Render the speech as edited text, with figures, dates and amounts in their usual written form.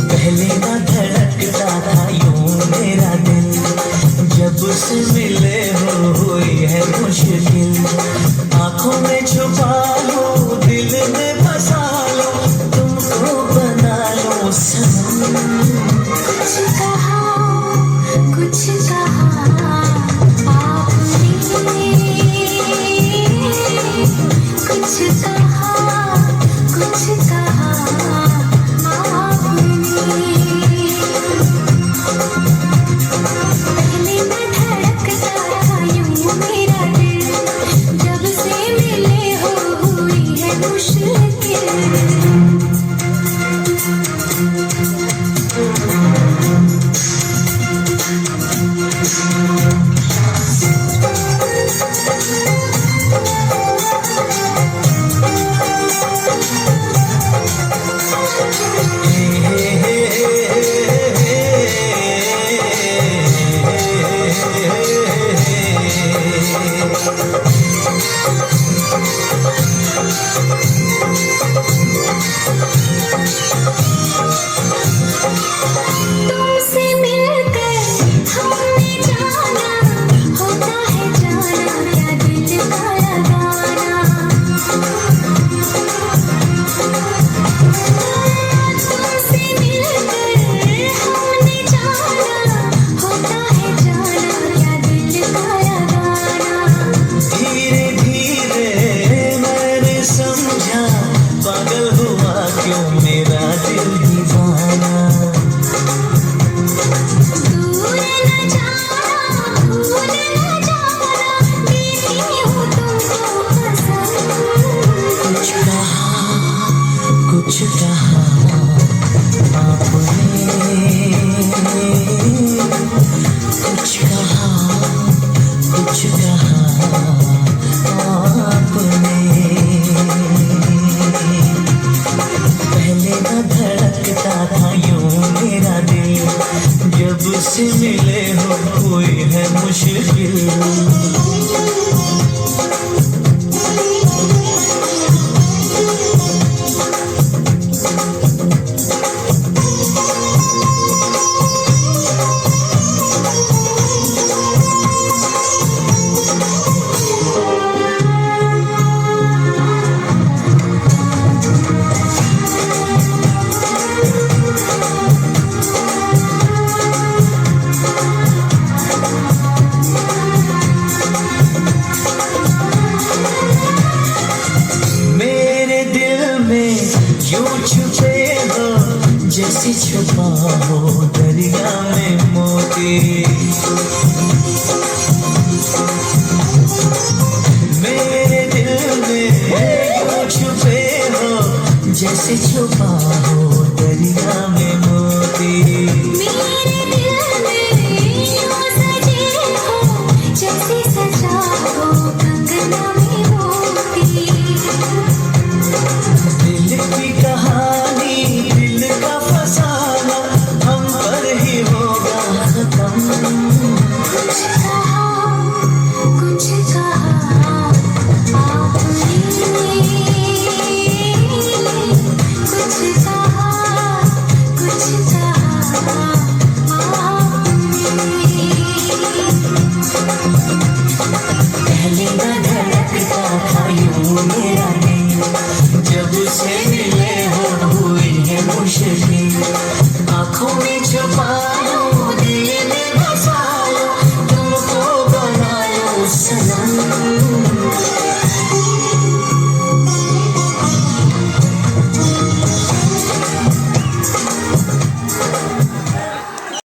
पहले ना धड़कता था यूं मेरा दिल, जब से मिले हो हुई है मुश्किल। आंखों में छुपा लो, दिल में बसा लो, तुमको बना लो सनम। कुछ कहा आपने, कुछ कहा आपने। पहले मैं धड़कता था यूं मेरा दिल, जब से मिले हो हुई है मुश्किल। तुमसे मिलकर हमने जाना, होता है जाना क्या दिल का लगाना। तुमसे मिलकर हमने जाना, होता है जाना क्या दिल का लगाना। धीरे धीरे मैंने समझा, पागल हुआ क्यों मेरा दिल दीवाना। दूर न जाना, भूल न जाना, देखी हूँ तुमको पसंद। कुछ कहा आपने, कुछ कहा आपने। पहले ना धड़कता था यूं मेरा दिल, जब से मिले हो हुई है मुश्किल। मेरे दिल में यूं छुपे हो, जैसे छुपा हो दरिया में मोती। मेरे दिल में यूं छुपे हो, जैसे छुपा हो दरिया में मोती। मेरे दिल में यूं सजे हो, जैसे सजा हो कंगना में मोती। दिल की कहानी, दिल का फसाना, हम पर ही होगा खत्म। कुछ कहा आपने, कुछ कहा आपने। पहले ना